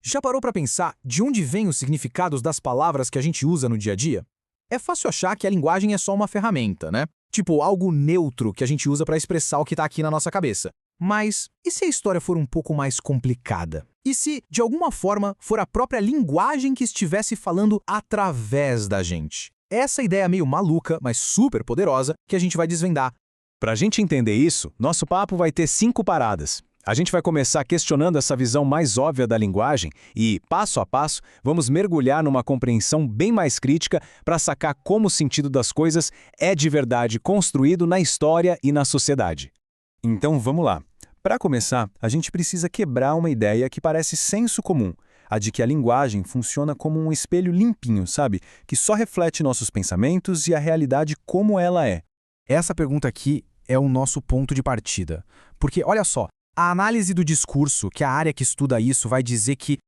Já parou para pensar de onde vêm os significados das palavras que a gente usa no dia a dia? É fácil achar que a linguagem é só uma ferramenta, né? Tipo, algo neutro que a gente usa para expressar o que está aqui na nossa cabeça. Mas e se a história for um pouco mais complicada? E se, de alguma forma, for a própria linguagem que estivesse falando através da gente? Essa ideia meio maluca, mas super poderosa, que a gente vai desvendar. Para a gente entender isso, nosso papo vai ter 5 paradas. A gente vai começar questionando essa visão mais óbvia da linguagem e, passo a passo, vamos mergulhar numa compreensão bem mais crítica para sacar como o sentido das coisas é de verdade construído na história e na sociedade. Então vamos lá. Para começar, a gente precisa quebrar uma ideia que parece senso comum, a de que a linguagem funciona como um espelho limpinho, sabe? Que só reflete nossos pensamentos e a realidade como ela é. Essa pergunta aqui é o nosso ponto de partida. Porque, olha só, a análise do discurso, que é a área que estuda isso, vai dizer que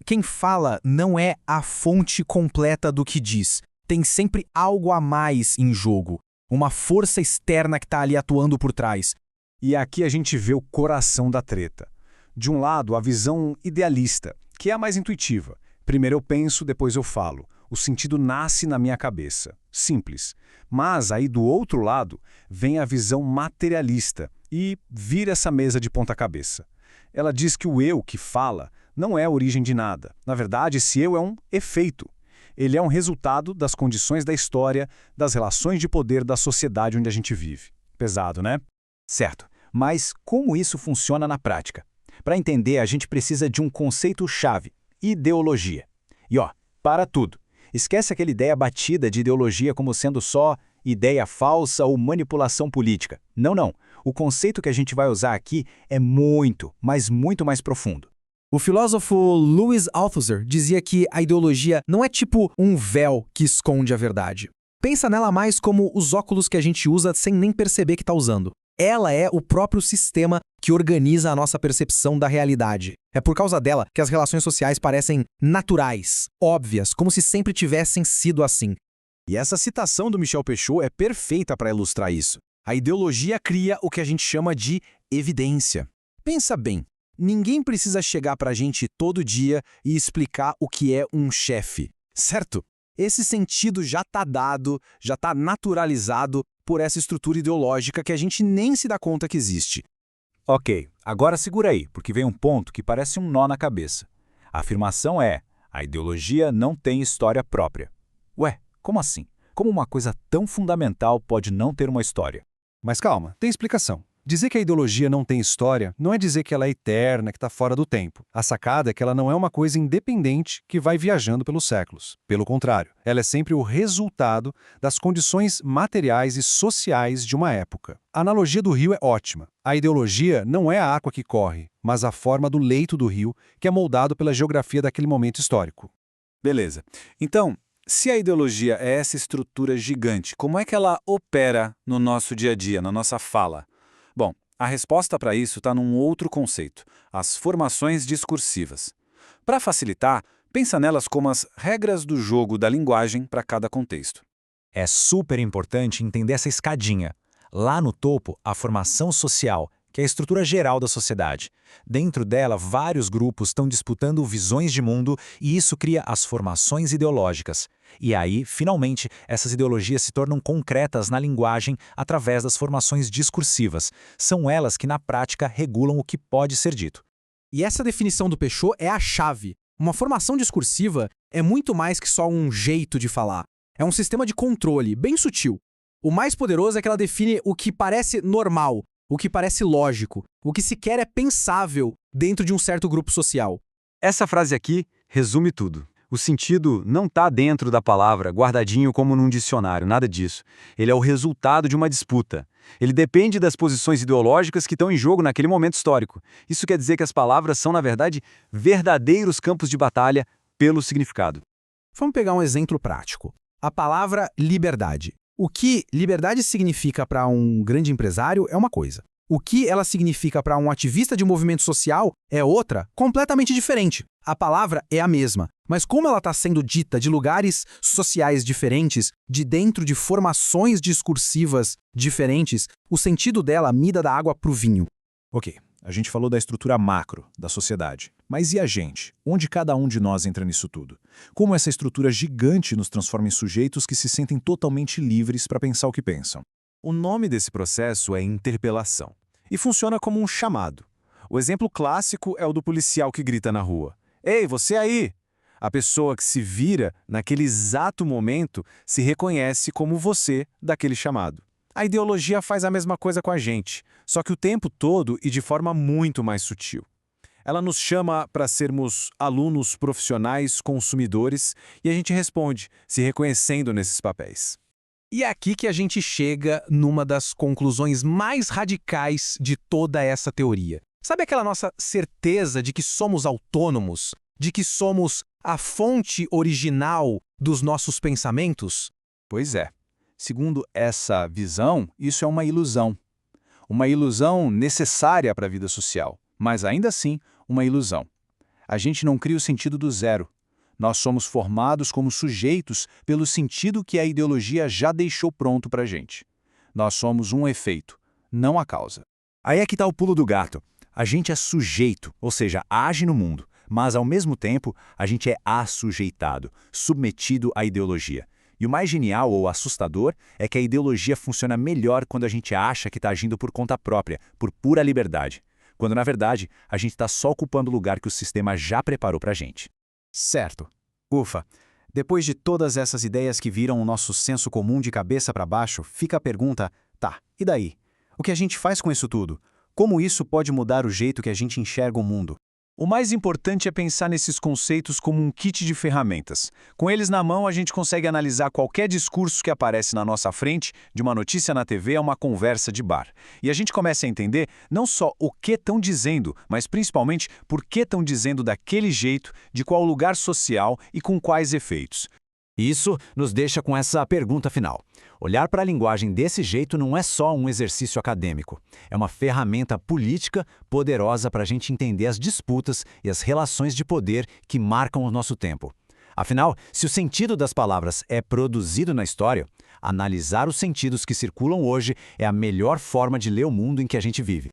quem fala não é a fonte completa do que diz. Tem sempre algo a mais em jogo. Uma força externa que está ali atuando por trás. E aqui a gente vê o coração da treta. De um lado, a visão idealista, que é a mais intuitiva. Primeiro eu penso, depois eu falo. O sentido nasce na minha cabeça. Simples. Mas aí do outro lado, vem a visão materialista e vira essa mesa de ponta cabeça. Ela diz que o eu que fala não é a origem de nada. Na verdade, esse eu é um efeito. Ele é um resultado das condições da história, das relações de poder da sociedade onde a gente vive. Pesado, né? Certo, mas como isso funciona na prática? Para entender, a gente precisa de um conceito-chave: ideologia. E para tudo. Esquece aquela ideia batida de ideologia como sendo só ideia falsa ou manipulação política. Não. O conceito que a gente vai usar aqui é muito, mas muito mais profundo. O filósofo Louis Althusser dizia que a ideologia não é tipo um véu que esconde a verdade. Pensa nela mais como os óculos que a gente usa sem nem perceber que está usando. Ela é o próprio sistema que organiza a nossa percepção da realidade. É por causa dela que as relações sociais parecem naturais, óbvias, como se sempre tivessem sido assim. E essa citação do Michel Peixoto é perfeita para ilustrar isso. A ideologia cria o que a gente chama de evidência. Pensa bem, ninguém precisa chegar para a gente todo dia e explicar o que é um chefe, certo? Esse sentido já está dado, já está naturalizado por essa estrutura ideológica que a gente nem se dá conta que existe. Ok, agora segura aí, porque vem um ponto que parece um nó na cabeça. A afirmação é: a ideologia não tem história própria. Ué, como assim? Como uma coisa tão fundamental pode não ter uma história? Mas calma, tem explicação. Dizer que a ideologia não tem história não é dizer que ela é eterna, que está fora do tempo. A sacada é que ela não é uma coisa independente que vai viajando pelos séculos. Pelo contrário, ela é sempre o resultado das condições materiais e sociais de uma época. A analogia do rio é ótima. A ideologia não é a água que corre, mas a forma do leito do rio, que é moldado pela geografia daquele momento histórico. Beleza. Então, se a ideologia é essa estrutura gigante, como é que ela opera no nosso dia a dia, na nossa fala? Bom, a resposta para isso está num outro conceito: as formações discursivas. Para facilitar, pensa nelas como as regras do jogo da linguagem para cada contexto. É super importante entender essa escadinha. Lá no topo, a formação social, que é a estrutura geral da sociedade. Dentro dela, vários grupos estão disputando visões de mundo e isso cria as formações ideológicas. E aí, finalmente, essas ideologias se tornam concretas na linguagem através das formações discursivas. São elas que, na prática, regulam o que pode ser dito. E essa definição do Peixoto é a chave. Uma formação discursiva é muito mais que só um jeito de falar. É um sistema de controle, bem sutil. O mais poderoso é que ela define o que parece normal, o que parece lógico, o que sequer é pensável dentro de um certo grupo social. Essa frase aqui resume tudo. O sentido não está dentro da palavra, guardadinho como num dicionário, nada disso. Ele é o resultado de uma disputa. Ele depende das posições ideológicas que estão em jogo naquele momento histórico. Isso quer dizer que as palavras são, na verdade, verdadeiros campos de batalha pelo significado. Vamos pegar um exemplo prático. A palavra liberdade. O que liberdade significa para um grande empresário é uma coisa. O que ela significa para um ativista de movimento social é outra, completamente diferente. A palavra é a mesma, mas como ela está sendo dita de lugares sociais diferentes, de dentro de formações discursivas diferentes, o sentido dela mida da água para o vinho. Ok, A gente falou da estrutura macro, da sociedade. Mas e a gente? Onde cada um de nós entra nisso tudo? Como essa estrutura gigante nos transforma em sujeitos que se sentem totalmente livres para pensar o que pensam? O nome desse processo é interpelação e funciona como um chamado. O exemplo clássico é o do policial que grita na rua: "Ei, você aí!" A pessoa que se vira naquele exato momento se reconhece como você daquele chamado. A ideologia faz a mesma coisa com a gente, só que o tempo todo e de forma muito mais sutil. Ela nos chama para sermos alunos profissionais consumidores e a gente responde, se reconhecendo nesses papéis. E é aqui que a gente chega numa das conclusões mais radicais de toda essa teoria. Sabe aquela nossa certeza de que somos autônomos? De que somos a fonte original dos nossos pensamentos? Pois é. Segundo essa visão, isso é uma ilusão. Uma ilusão necessária para a vida social, mas ainda assim, uma ilusão. A gente não cria o sentido do zero. Nós somos formados como sujeitos pelo sentido que a ideologia já deixou pronto para a gente. Nós somos um efeito, não a causa. Aí é que está o pulo do gato. A gente é sujeito, ou seja, age no mundo, mas ao mesmo tempo a gente é assujeitado, submetido à ideologia. E o mais genial ou assustador é que a ideologia funciona melhor quando a gente acha que está agindo por conta própria, por pura liberdade. Quando, na verdade, a gente está só ocupando o lugar que o sistema já preparou para a gente. Certo. Ufa. Depois de todas essas ideias que viram o nosso senso comum de cabeça para baixo, fica a pergunta, tá, e daí? O que a gente faz com isso tudo? Como isso pode mudar o jeito que a gente enxerga o mundo? O mais importante é pensar nesses conceitos como um kit de ferramentas. Com eles na mão, a gente consegue analisar qualquer discurso que aparece na nossa frente, de uma notícia na TV a uma conversa de bar. E a gente começa a entender não só o que estão dizendo, mas principalmente por que estão dizendo daquele jeito, de qual lugar social e com quais efeitos. Isso nos deixa com essa pergunta final. Olhar para a linguagem desse jeito não é só um exercício acadêmico. É uma ferramenta política poderosa para a gente entender as disputas e as relações de poder que marcam o nosso tempo. Afinal, se o sentido das palavras é produzido na história, analisar os sentidos que circulam hoje é a melhor forma de ler o mundo em que a gente vive.